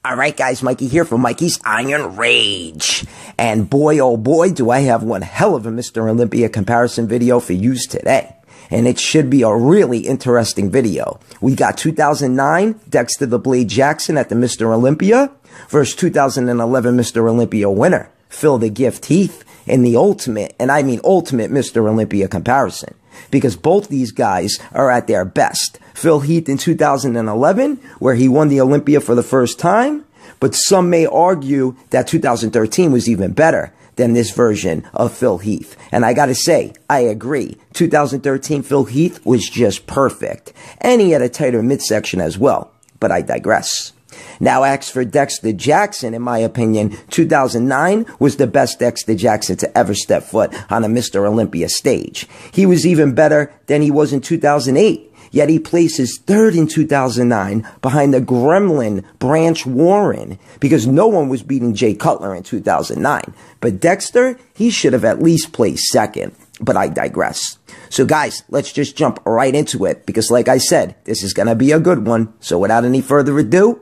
All right, guys, Mikey here from Mikey's Iron Rage. And boy, oh boy, do I have one hell of a Mr. Olympia comparison video for you today. And it should be a really interesting video. We got 2009 Dexter The Blade Jackson at the Mr. Olympia versus 2011 Mr. Olympia winner, Phil the Gift Heath, in the ultimate, and I mean ultimate Mr. Olympia comparison. Because both these guys are at their best. Phil Heath in 2011, where he won the Olympia for the first time, but some may argue that 2013 was even better than this version of Phil Heath. And I gotta say, I agree. 2013 Phil Heath was just perfect. And he had a tighter midsection as well. But I digress. Now, as for Dexter Jackson, in my opinion, 2009 was the best Dexter Jackson to ever step foot on a Mr. Olympia stage. He was even better than he was in 2008. Yet he places third in 2009 behind the gremlin Branch Warren because no one was beating Jay Cutler in 2009. But Dexter, he should have at least placed second. But I digress. So guys, let's just jump right into it because like I said, this is going to be a good one. So without any further ado,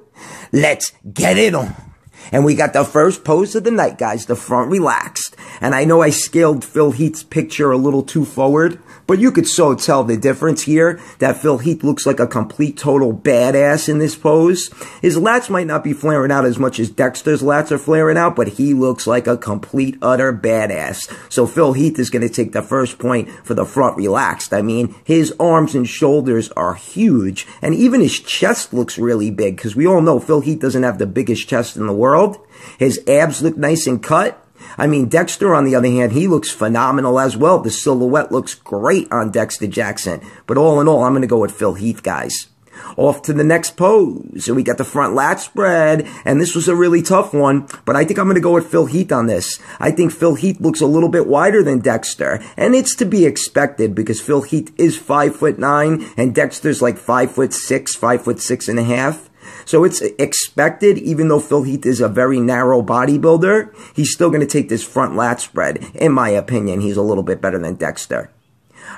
let's get it on. And we got the first pose of the night, guys, the front relaxed. And I know I scaled Phil Heath's picture a little too forward, but you could so tell the difference here that Phil Heath looks like a complete total badass in this pose. His lats might not be flaring out as much as Dexter's lats are flaring out, but he looks like a complete utter badass. So Phil Heath is going to take the first point for the front relaxed. I mean, his arms and shoulders are huge, and even his chest looks really big, because we all know Phil Heath doesn't have the biggest chest in the world. His abs look nice and cut. I mean, Dexter, on the other hand, he looks phenomenal as well. The silhouette looks great on Dexter Jackson. But all in all, I'm going to go with Phil Heath, guys. Off to the next pose. And we got the front lat spread. And this was a really tough one. But I think I'm going to go with Phil Heath on this. I think Phil Heath looks a little bit wider than Dexter. And it's to be expected because Phil Heath is 5'9" and Dexter's like 5'6", 5'6.5". So it's expected, even though Phil Heath is a very narrow bodybuilder, he's still going to take this front lat spread. In my opinion, he's a little bit better than Dexter.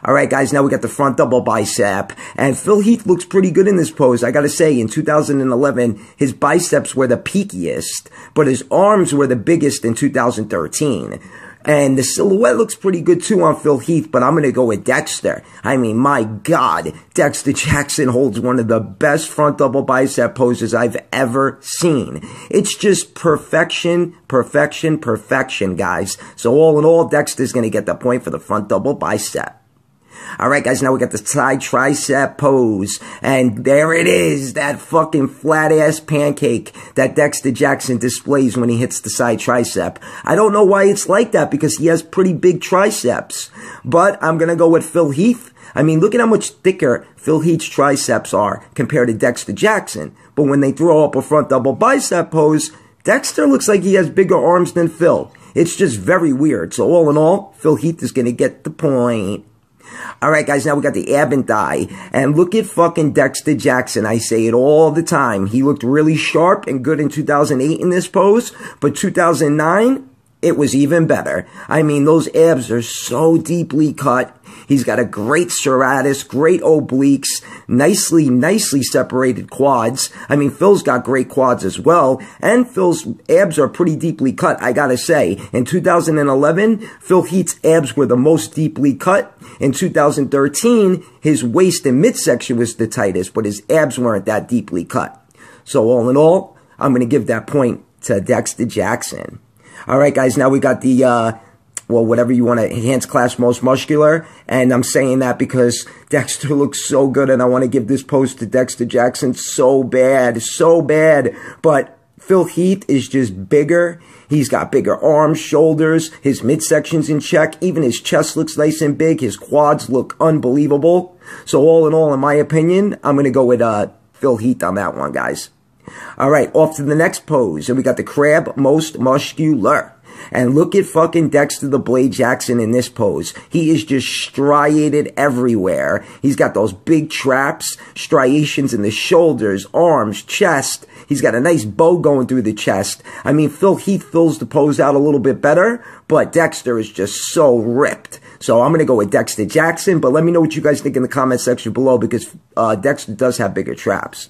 All right, guys, now we got the front double bicep. And Phil Heath looks pretty good in this pose. I got to say, in 2011, his biceps were the peakiest, but his arms were the biggest in 2013. And the silhouette looks pretty good too on Phil Heath, but I'm going to go with Dexter. I mean, my God, Dexter Jackson holds one of the best front double bicep poses I've ever seen. It's just perfection, perfection, perfection, guys. So all in all, Dexter's going to get the point for the front double bicep. All right, guys, now we got the side tricep pose. And there it is, that fucking flat-ass pancake that Dexter Jackson displays when he hits the side tricep. I don't know why it's like that because he has pretty big triceps. But I'm going to go with Phil Heath. I mean, look at how much thicker Phil Heath's triceps are compared to Dexter Jackson. But when they throw up a front double bicep pose, Dexter looks like he has bigger arms than Phil. It's just very weird. So all in all, Phil Heath is going to get the point. All right, guys, now we got the ab and thigh. And look at fucking Dexter Jackson. I say it all the time. He looked really sharp and good in 2008 in this pose. But 2009, it was even better. I mean, those abs are so deeply cut. He's got a great serratus, great obliques, nicely separated quads. I mean, Phil's got great quads as well. And Phil's abs are pretty deeply cut, I gotta say. In 2011, Phil Heath's abs were the most deeply cut. In 2013, his waist and midsection was the tightest, but his abs weren't that deeply cut. So all in all, I'm going to give that point to Dexter Jackson. All right, guys, now we got the, well, whatever you want to, hands class most muscular. And I'm saying that because Dexter looks so good and I want to give this pose to Dexter Jackson so bad, so bad. But Phil Heath is just bigger. He's got bigger arms, shoulders, his midsection's in check. Even his chest looks nice and big. His quads look unbelievable. So all in all, in my opinion, I'm going to go with Phil Heath on that one, guys. All right, off to the next pose. And we got the crab most muscular. And look at fucking Dexter the Blade Jackson in this pose. He is just striated everywhere. He's got those big traps, striations in the shoulders, arms, chest. He's got a nice bow going through the chest. I mean, Phil Heath fills the pose out a little bit better, but Dexter is just so ripped. So I'm going to go with Dexter Jackson, but let me know what you guys think in the comment section below because Dexter does have bigger traps.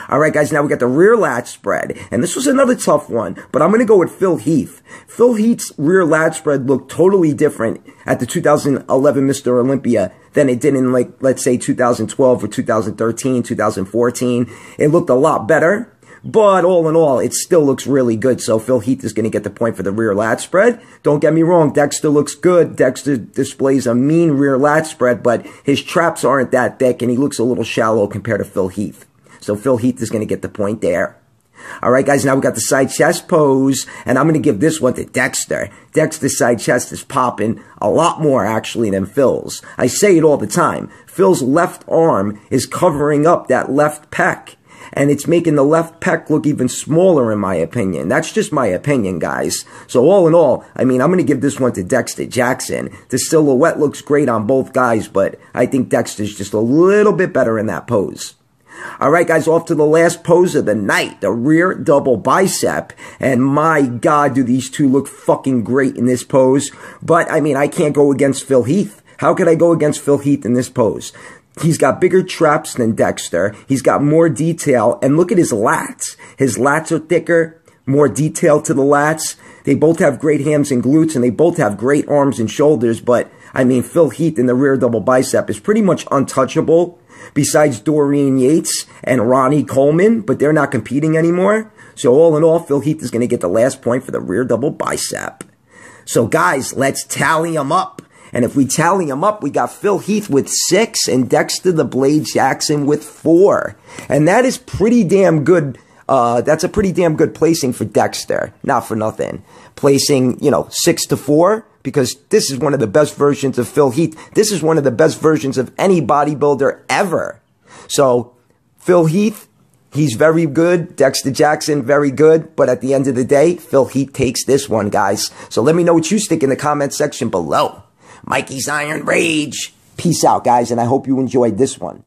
All right, guys, now we got the rear latch spread. And this was another tough one, but I'm going to go with Phil Heath. Phil Heath's rear latch spread looked totally different at the 2011 Mr. Olympia than it did in, like, let's say 2012 or 2013, 2014. It looked a lot better. But all in all, it still looks really good. So Phil Heath is going to get the point for the rear latch spread. Don't get me wrong, Dexter looks good. Dexter displays a mean rear latch spread, but his traps aren't that thick, and he looks a little shallow compared to Phil Heath. So Phil Heath is going to get the point there. All right, guys, now we got the side chest pose, and I'm going to give this one to Dexter. Dexter's side chest is popping a lot more, actually, than Phil's. I say it all the time. Phil's left arm is covering up that left pec, and it's making the left pec look even smaller, in my opinion. That's just my opinion, guys. So all in all, I mean, I'm going to give this one to Dexter Jackson. The silhouette looks great on both guys, but I think Dexter's just a little bit better in that pose. All right, guys, off to the last pose of the night, the rear double bicep. And my God, do these two look fucking great in this pose. But, I mean, I can't go against Phil Heath. How could I go against Phil Heath in this pose? He's got bigger traps than Dexter. He's got more detail. And look at his lats. His lats are thicker, more detail to the lats. They both have great hams and glutes, and they both have great arms and shoulders. But, I mean, Phil Heath in the rear double bicep is pretty much untouchable. Besides Dorian Yates and Ronnie Coleman, but they're not competing anymore. So all in all, Phil Heath is going to get the last point for the rear double bicep. So guys, let's tally them up. And if we tally them up, we got Phil Heath with 6 and Dexter The Blade Jackson with 4. And that is pretty damn good. That's a pretty damn good placing for Dexter. Not for nothing. Placing, 6 to 4. Because this is one of the best versions of Phil Heath. This is one of the best versions of any bodybuilder ever. So, Phil Heath, he's very good. Dexter Jackson, very good. But at the end of the day, Phil Heath takes this one, guys. So let me know what you think in the comment section below. Mikey's Iron Rage. Peace out, guys, and I hope you enjoyed this one.